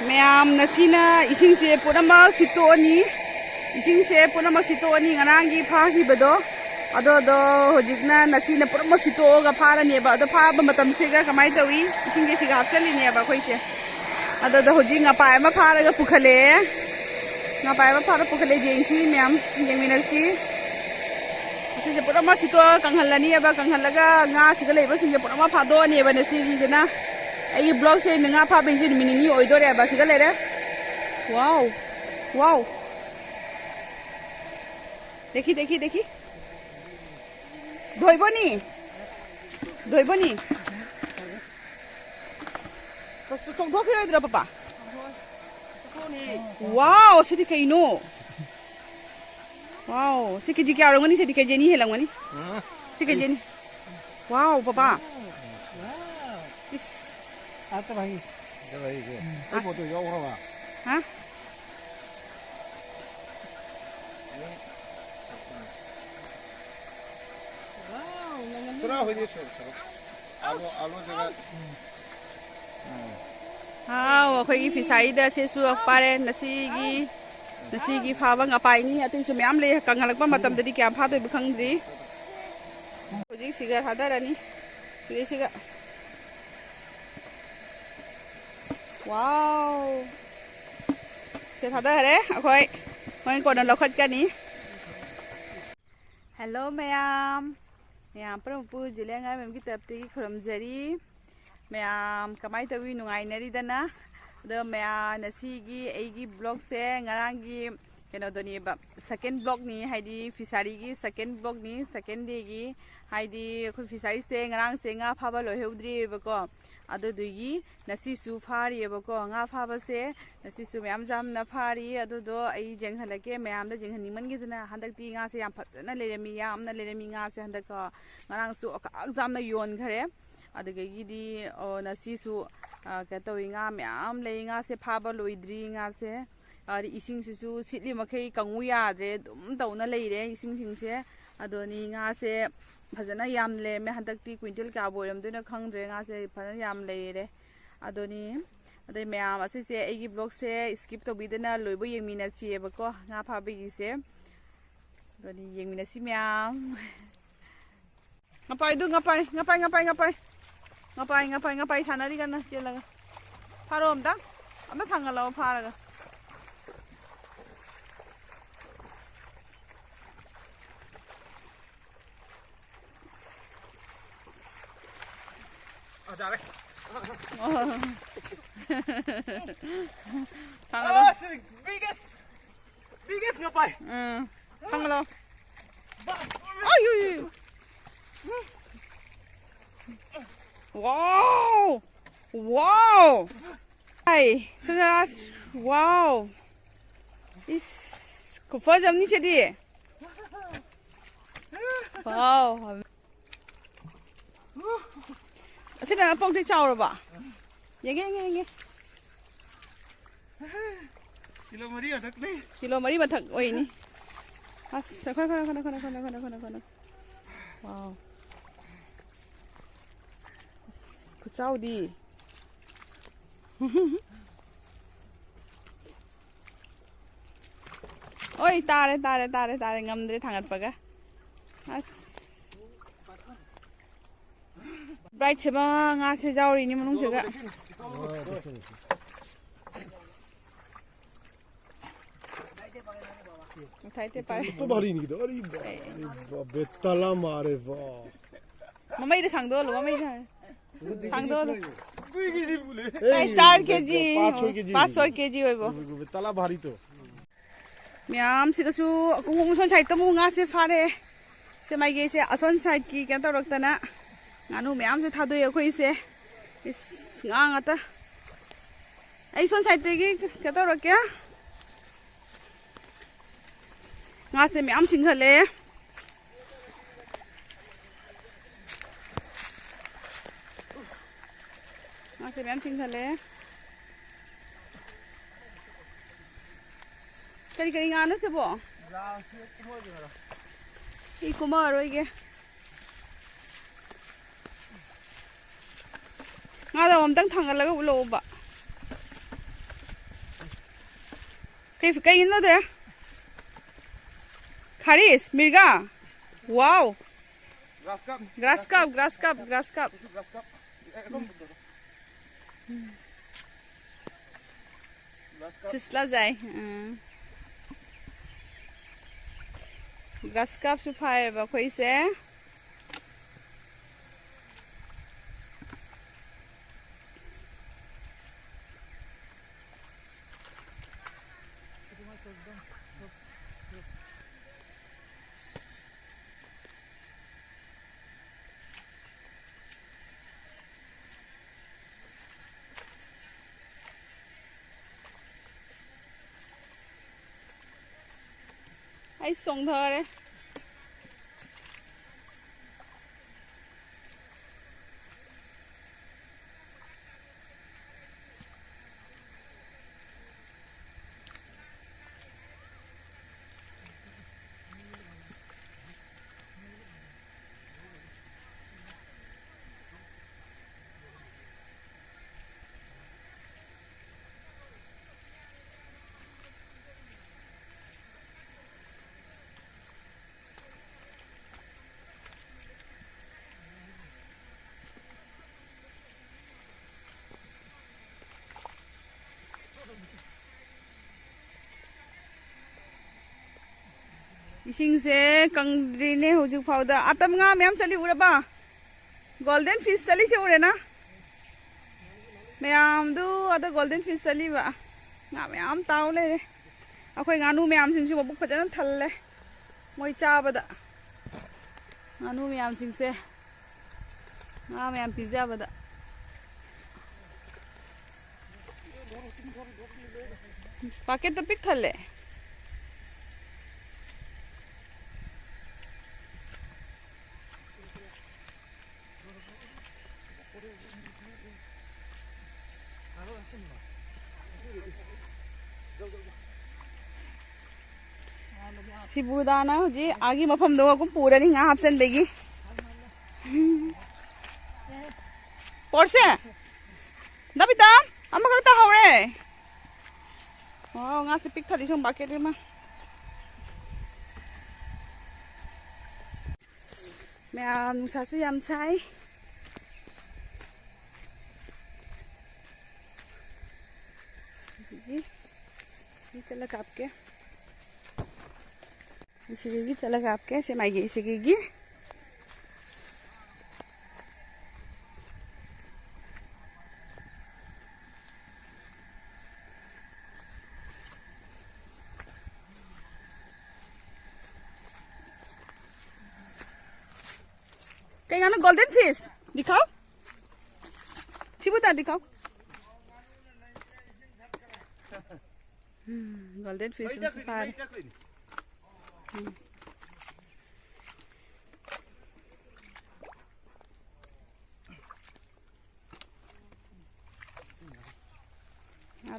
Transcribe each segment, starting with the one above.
Mayam nasina ising se punama sitoni ising se punama sitoni ngarangi phahi bado ado hojikna nasina punama sito ga phara ne ba ado phaba matam se ga kamai tawi ising ge siga hapchali ne ba khoi se ado hojik nga pa ma phara ga pukhale nga pa ma phara pukhale jengsi mayam yengminasi se punama sito kanghalani ba kanghalaga nga siga leiba singe punama phado ne ba nasi gi jena आई blog से नंगा फा बेंचे mini ओइदो रे बासी गले रे wow wow देखी देखी देखी धोइबनी तो चोंथो फिरइद्रा पापा वाओ सिदि कइनो वाओ सि केजि क्या रंगनी सिदि केजेनी हेलांगनी सि केजेनी वाओ पापा इस आता भाई के ये फोटो यो होगा हां वाओ पूरा हो गया आलू जगह हां अखोई फिसाई दा से सु पारे नसीगी फाबंग अपाइनी अतै सु म्याम ले कंगलकपा मतम ददि क्या फादो बखंगद्री होजि सिगा हादारानी सिगा वाओ से थादा हरे अखोय होय कोन लखत कानी हेलो मैम मैम प्रभु जिलेंगा मैम की तरफ से खुरमजरी मैम कमाई तवी नुंगाइनरी दना द मैम नसीगी एगी ब्लॉग से ngaranggi keno doni ba second blog ni haidi fishery gi second blog ni second day gi haidi khoi fishery ste ngarang se nga phaba lo heudri ba ko adu dugi nasi su phari ba ko nga phaba se nasi su myam jam na phari adu do ai jeng halake myam da jeng hani man gi dana handak ti nga se yam phajana leremi yam na leremi nga se handak ko ngarang su akak jam na yon khare adu gi di nasi su ka to nga myam le nga se phaba loidri nga se ari ising sisu sitli makhei kangu yadre dum tauna leire ising singse adoni nga se phajana yam le me handak ti quintal ka boiram doina khangdre nga se phajana yam leire adoni adai mayam ase se egi blog se skip to bidana loibo yengminasi eba ko nga phabi gi se adoni yengminasi mayam ngapai sanari kana chelaga pharom da amna thangala pharaga Oh, biggest ngapai. Pangalo. Ay. Wow. Wow. Ay, so that's wow. Is kufa jamni chedi. Wow. Sina pong ti chao rồi ba? Nghe. Kilo mari adak ni. Kilo mari mathak oi ni. As khona. Wow. Ku chao di. Oi tare ngamdre thangat paga. As Bright seba nga se jauri ni manung sega. Uठाते पारे. तो भारी नहीं किधर अरे बेतला मारे वाह. मम्मा इधर सांग दो लो मम्मा इधर. सांग दो लो. कोई किसी बोले. 4 केजी. 500 केजी होय बो. बेतला भारी तो. म्याम सिगसु कुंगुम सन साइड तो मुंगा से फारे. से माइगे से असन साइड की क्या तो रखतना. Nganu मैम से थादो ये कोई से इस ngang आता ऐसों साइड की क्या रख क्या ngang से मैम सिंघले ngang से मैम सिंघले करी ngang नो से बो 이 고마워로 이게. 나도 엄청 당갈라가 올라오봐. Kaya yun na Karis, mirga. Wow. Grass cup. Sisla jai. Grass cup su phai ba khoi se. Hãy xuống thơ đấy. 이싱세 강드리네 호주 파우더 아땀가 매암 찰리 우라바 골든 피스 찰리 세 우레나 매암도 아다 골든 피스 찰리 바 nga 매암 따오레 아코이 ngaनु 매암 싱시 mabuk phajana thalle moi chabada ngaनु 매암 싱세 nga 매암 pizabada paket to pik thalle Sibudana ji agi mafam do ko pura ni nga option begi Porsche Dabita amma ka ta hore Oh nga si pick thali song bucket ma Mẹ nusa su yam sai Ini celak आपके इसी गigi celak आपके से माइगे इसी gigi कहीं गाना golden fish दिखाओ शिबुता दिखाओ golden fish so far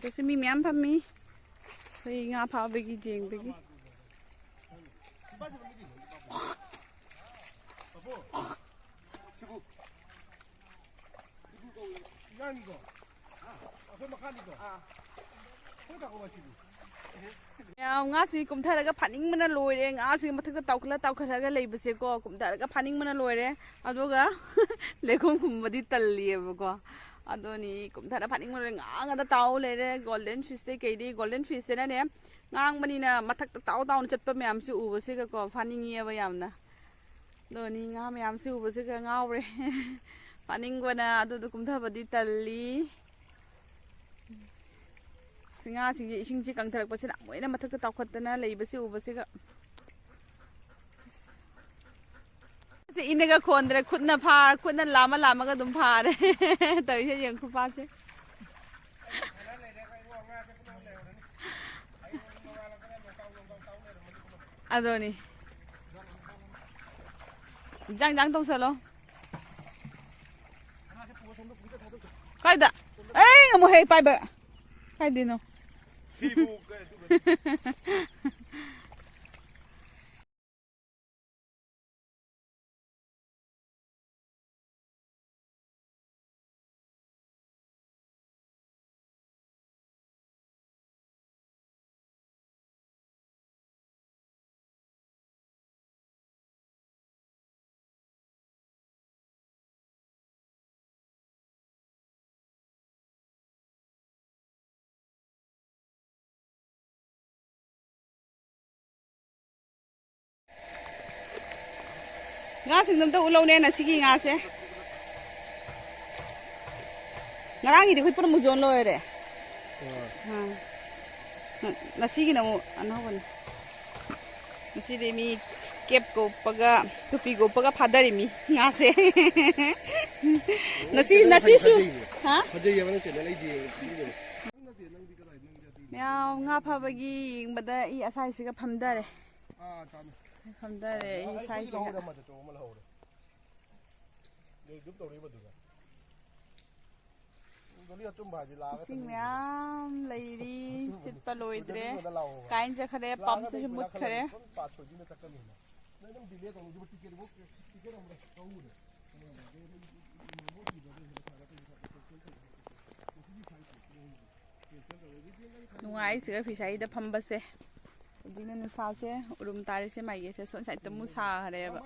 to se mi miam pham mi phai nga phao begi jeng begi nga si kum thara ga phaning mana loire nga si mathak ta tawkhala ga leibase ko kum thara ga phaning mana loire adoga lekhom kum badi talliye ko adoni kum thara phaning mana nga da taw lere golden fish se keidi golden fish na ne ngang mani na mathak ta taw taw chatpa myam si ubase ga ko phaning ye ba yamna doni nga myam si ubase ga ngawre phaning ko na adu kum thara badi talli Singa sing ising ji kang tharak pasina moina mathak ta tawkhatna leibase ubase ga se inega khondre khutna pha khutna lama ga dum pha re tai se yeng khu pa se adoni jang tong salo kaida ei ngamo hei pai ba kai dino ngã sừng tấm tàu lâu nên là xí ngã sẽ ngã đang gì thì khuyết một dồn rồi đấy là xí cái nào anh hỏi là xí đấy mi kẹp cổ baga tupi cổ baga phá đời mi ngã sẽ là xí su hả mèo ngã phá bagi bada i asai xí cái phàm đời phàm đời i sai xí Sing mèo lấy đi xịt ba lôi đấy cái giờ khare pump sẽ mút khare nungai sih phi sai da phamba se dina nu sa se urum tare se mai se son sai tamu sa khare ba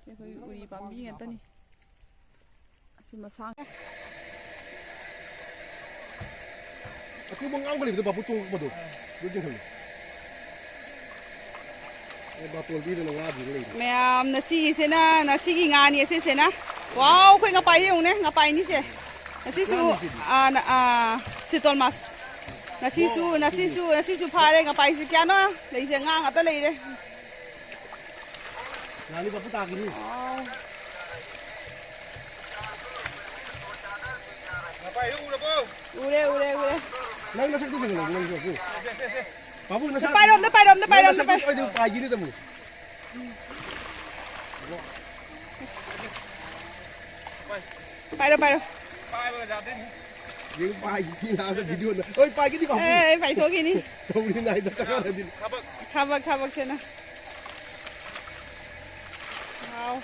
cái uri pambi ngay tani si masang aku mau ngambil itu bapak tuh betul betul betul bapak lebih dari ngaji lagi mẹ nasi cái ngà này se na wow khơi ngà pai yung ne ngà pai ni se nasi su sitol mas nasi su pha đây ngà pai se kya no lấy se ngà ngà ta lấy đây Nani bapak tak ini. Apa itu udah bu? Udah. Nang nasi tu ni, nang nasi. Bapak nasi. Depan dom. Itu pagi ni temu. Pai dom. Pai berjadi. Yang pagi ni ada video na. Oi pagi ni kau. Pai thua gini. Kau ni naik dah cakap lagi. Khabak cina. Wow.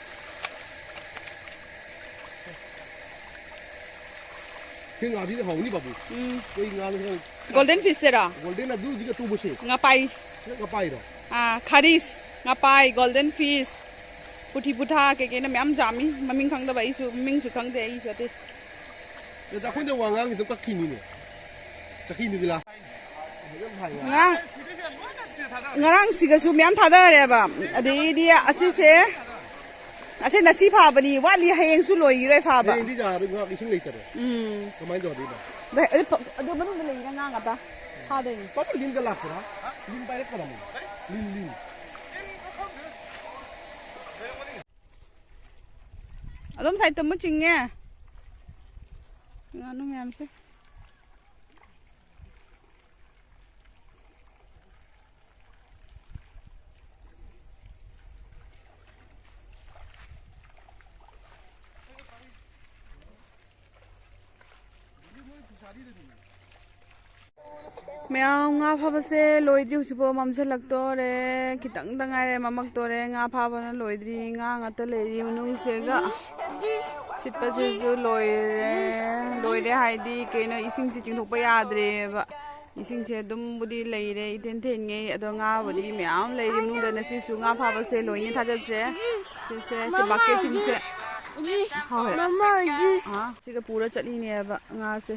Cái ngà thì hậu ni babu. Cái ngà ni Golden fish ra. golden adu juga tu besi. Ngapai. Ngapai dah. Kharis, ngapai, golden fish. Puthi putha ke na myam jami, maming khang da bai su, ming su khang de ai su te. Dia tak kau wangang itu tak kini ni. Tak kini di las. Ngarang siga su myam thada re ba. Adi dia asise Ase nasi pha bani wali hayeng su loi rai pha ba. Ini jar ngah kising liter. Kemain jauh dia. Ado manu le na nga ngata. Pha de. Bapak lin ke las lah. Lin bayar ke dalam. Lin. Adom sai tamu ching nghe. Nganu myam se. Mèo ngà phá se lôi đi chụp mắm se lắc to re kitang tangai re mamak to re ngà phá na lôi đi ngà ngà ta le đi manu se ga sit pa se su lôi re hai đi ke na ising si ching thok pa ya dre ba ising se dum budi lei re iten ten nge ado ngà budi mèo lei đi manu da na si su ngà phá se lôi ni tha ja se bucket chim se mama chiga pura chali ne ba ngà se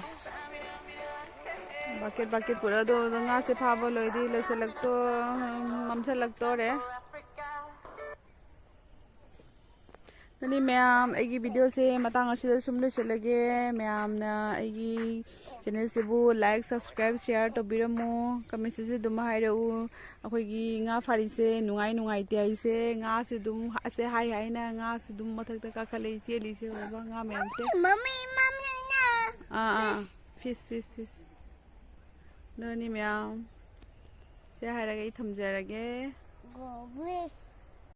bucket pura do nga se phaba loi di lo se lag to mam se lag to re nani ma'am agi video se matang asida sumlu chalage ma'am na agi channel se bu like subscribe share to biramu comment se dum haira u akhoi gi nga fari se nungai ti ai se nga se dum se hai na nga se dum mathak ta ka khale cheli se ba nga ma'am se mummy na fish Nani ma'am. Say hi lagi, thamjarage.